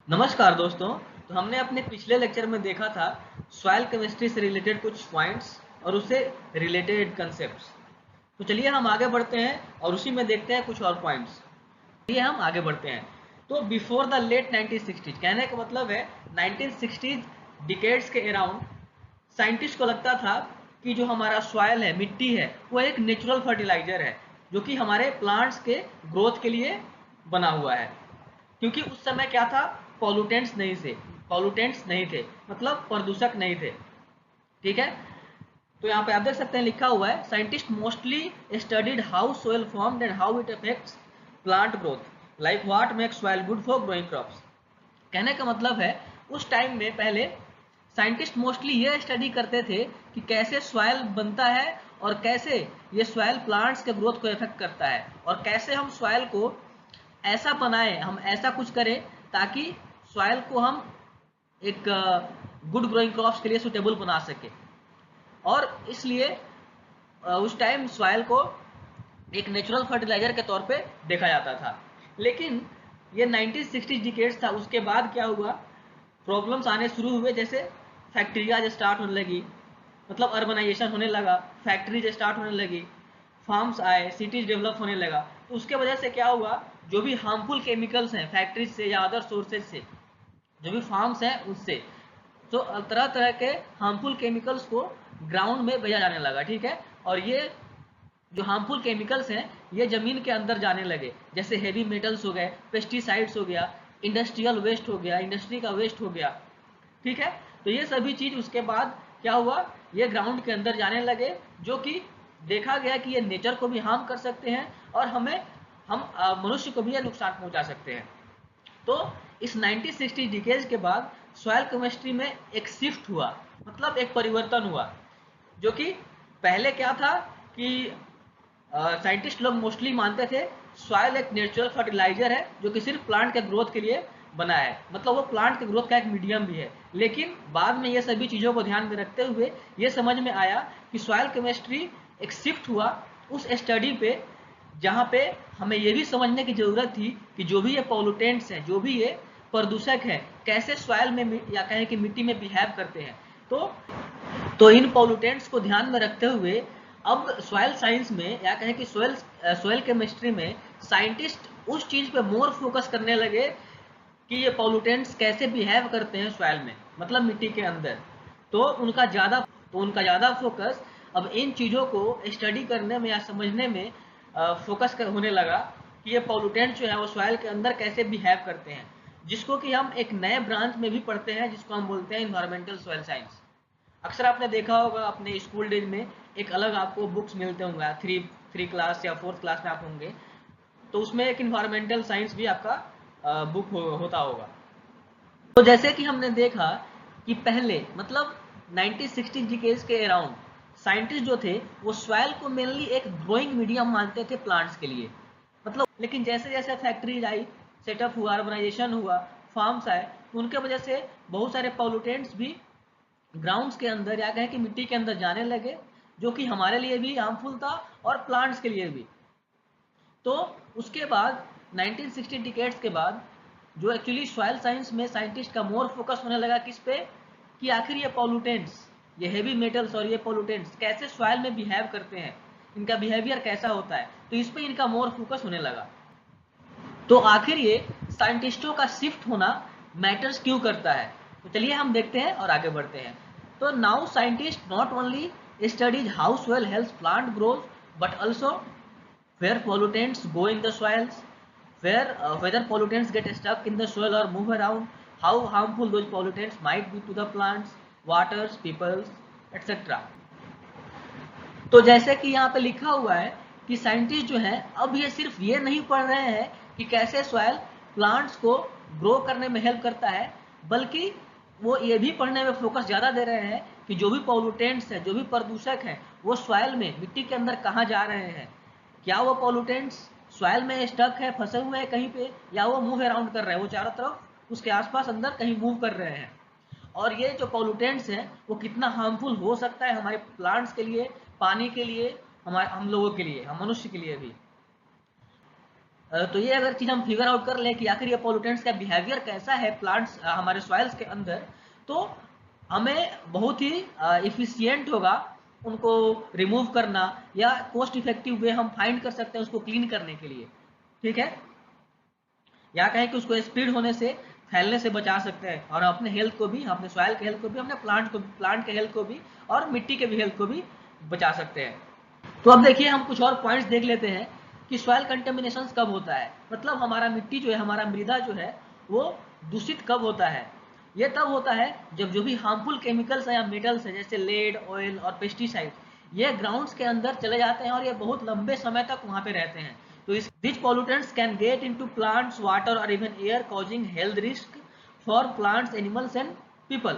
नमस्कार दोस्तों। तो हमने अपने पिछले लेक्चर में देखा था सॉइल केमिस्ट्री से रिलेटेड कुछ पॉइंट्स और उससे रिलेटेड कंसेप्ट्स। तो चलिए हम आगे बढ़ते हैं और उसी में देखते हैं कुछ और पॉइंट्स। चलिए हम आगे बढ़ते हैं। तो बिफोर द लेट 1960s, कहने का मतलब है 1960s डिकेड्स के अराउंड साइंटिस्ट को लगता था कि जो हमारा सॉइल है, मिट्टी है, वो एक नेचुरल फर्टिलाइजर है जो कि हमारे प्लांट्स के ग्रोथ के लिए बना हुआ है। क्योंकि उस समय क्या था, पॉल्यूटेंट्स नहीं थे, मतलब प्रदूषक नहीं थे। ठीक है। तो यहाँ पे आप देख सकते हैं लिखा हुआ है, scientist mostly studied how soil formed and how it affects plant growth, like what makes soil good for growing crops. कहने का मतलब है उस टाइम में पहले साइंटिस्ट मोस्टली ये स्टडी करते थे कि कैसे सॉइल बनता है और कैसे ये सॉइल प्लांट्स के ग्रोथ को इफेक्ट करता है और कैसे हम सॉइल को ऐसा बनाएं, हम ऐसा कुछ करें ताकि सॉइल को हम एक गुड ग्रोइंग क्रॉप्स के लिए सुटेबल बना सके। और इसलिए उस टाइम सॉइल को एक नेचुरल फर्टिलाइजर के तौर पे देखा जाता था। लेकिन ये 1960 डिकेड्स था, उसके बाद क्या हुआ, प्रॉब्लम्स आने शुरू हुए। जैसे फैक्ट्रियाज स्टार्ट होने लगी, मतलब अर्बनाइजेशन होने लगा, फैक्ट्रीज स्टार्ट होने लगी, फार्म्स आए, सिटीज डेवलप होने लगा। तो उसके वजह से क्या हुआ, जो भी हार्मफुल केमिकल्स हैं फैक्ट्रीज से या अदर सोर्सेज से, जो भी फार्म्स हैं उससे, तो तरह तरह के हार्मफुल केमिकल्स को ग्राउंड में भेजा जाने लगा। ठीक है। और ये जो हार्मफुल केमिकल्स हैं ये जमीन के अंदर जाने लगे, जैसे हेवी मेटल्स हो गए, पेस्टिसाइड्स हो गया, इंडस्ट्रियल वेस्ट हो गया, इंडस्ट्री का वेस्ट हो गया। ठीक है। तो ये सभी चीज उसके बाद क्या हुआ, ये ग्राउंड के अंदर जाने लगे, जो कि देखा गया कि ये नेचर को भी हार्म कर सकते हैं और हम मनुष्य को भी ये नुकसान पहुंचा सकते हैं। तो इस 1960 डिकेज के बाद सॉइल केमिस्ट्री में एक शिफ्ट हुआ, मतलब एक परिवर्तन हुआ। जो कि पहले क्या था कि साइंटिस्ट लोग मोस्टली मानते थे सॉइल एक नेचुरल फर्टिलाइजर है जो कि सिर्फ प्लांट के ग्रोथ के लिए बना है, मतलब वो प्लांट के ग्रोथ का एक मीडियम भी है। लेकिन बाद में ये सभी चीज़ों को ध्यान में रखते हुए ये समझ में आया कि सॉइल केमिस्ट्री एक शिफ्ट हुआ उस स्टडी पे, जहाँ पे हमें ये भी समझने की ज़रूरत थी कि जो भी ये पॉल्यूटेंट्स हैं, जो भी ये प्रदूषक हैं, कैसे सॉइल में या कहें कि मिट्टी में बिहेव करते हैं। तो इन पॉल्यूटेंट्स को ध्यान में रखते हुए अब सॉइल साइंस में या कहें कि सॉइल केमिस्ट्री में साइंटिस्ट उस चीज पे मोर फोकस करने लगे कि ये पॉल्यूटेंट्स कैसे बिहेव करते हैं सॉइल में, मतलब मिट्टी के अंदर। तो उनका ज़्यादा फोकस अब इन चीज़ों को स्टडी करने में या समझने में होने लगा कि ये पॉल्यूटेंट जो है वो सॉइल के अंदर कैसे बिहेव करते हैं, जिसको कि हम एक नए ब्रांच में भी पढ़ते हैं जिसको हम बोलते हैं इन्वायरमेंटल सॉइल साइंस। अक्सर आपने देखा होगा अपने स्कूल डेज में एक अलग आपको बुक्स मिलते होंगे, थ्री क्लास या फोर्थ क्लास में आप होंगे, तो उसमें एक इन्वायरमेंटल साइंस भी आपका होता होगा। तो जैसे कि हमने देखा कि पहले मतलब 1960 डिकेज के अराउंड साइंटिस्ट जो थे वो सॉइल को मेनली एक ग्रोइंग मीडियम मानते थे प्लांट्स के लिए, मतलब। लेकिन जैसे जैसे फैक्ट्रीज आई, सेटअप हुआ, अर्बनाइजेशन हुआ, फार्म्स आए, तो उनके वजह से बहुत सारे पॉल्यूटेंट्स भी ग्राउंड्स के अंदर या कहें कि मिट्टी के अंदर जाने लगे, जो कि हमारे लिए भी हार्मफुल था और प्लांट्स के लिए भी। तो उसके बाद 1960 डिकेड्स के बाद जो एक्चुअली सॉइल साइंस में साइंटिस्ट का मोर फोकस होने लगा किस पे, कि आखिर ये पॉल्यूटेंट्स, ये हेवी मेटल्स और ये पॉल्यूटेंट्स कैसे सॉइल में बिहेव करते हैं, इनका बिहेवियर कैसा होता है, तो इस पे इनका मोर फोकस होने लगा। तो आखिर ये साइंटिस्टों का शिफ्ट होना मैटर्स क्यों करता है, तो चलिए हम देखते हैं और आगे बढ़ते हैं। तो now scientist not only studies how soil helps plant growth but also where pollutants go in the soils, whether pollutants get stuck in the soil or move around, how harmful those pollutants might be to the plants, waters, peoples, etc. तो जैसे कि यहाँ पे लिखा हुआ है कि scientist जो है अब ये सिर्फ ये नहीं पढ़ रहे हैं कि कैसे सॉइल प्लांट्स को ग्रो करने में हेल्प करता है, बल्कि वो ये भी पढ़ने में फोकस ज़्यादा दे रहे हैं कि जो भी पॉल्यूटेंट्स हैं, जो भी प्रदूषक हैं, वो सॉइल में, मिट्टी के अंदर कहाँ जा रहे हैं, क्या वो पॉल्यूटेंट्स सॉइल में स्टक है, फंसे हुए हैं कहीं पे, या वो मूव अराउंड कर रहे हैं, वो चारों तरफ उसके आसपास अंदर कहीं मूव कर रहे हैं। और ये जो पॉल्यूटेंट्स हैं वो कितना हार्मफुल हो सकता है हमारे प्लांट्स के लिए, पानी के लिए, हम लोगों के लिए, हम मनुष्य के लिए भी। तो ये अगर चीज़ हम फिगर आउट कर लें कि आखिर ये पोल्यूटेंट्स का बिहेवियर कैसा है प्लांट्स हमारे सॉइल्स के अंदर, तो हमें बहुत ही इफिशियंट होगा उनको रिमूव करना, या कॉस्ट इफेक्टिव वे हम फाइंड कर सकते हैं उसको क्लीन करने के लिए। ठीक है, या कहें कि उसको स्प्रेड होने से, फैलने से बचा सकते हैं, और अपने हेल्थ को भी, अपने सॉइल के हेल्थ को भी, अपने प्लांट के हेल्थ को भी, और मिट्टी के भी हेल्थ को भी बचा सकते हैं। तो अब देखिए हम कुछ और पॉइंट्स देख लेते हैं कि सॉइल कंटेमिनेशन कब होता है, मतलब हमारा मिट्टी जो है, हमारा मृदा जो है वो दूषित कब होता है। ये तब होता है जब जो भी हार्मफुल केमिकल्स है या मेटल्स है, जैसे लेड, ऑयल और पेस्टिसाइड, ये ग्राउंड्स के अंदर चले जाते हैं और ये बहुत लंबे समय तक वहाँ पे रहते हैं। तो इस this pollutants can get into plants, water और even air, causing health risk for plants, animals and people.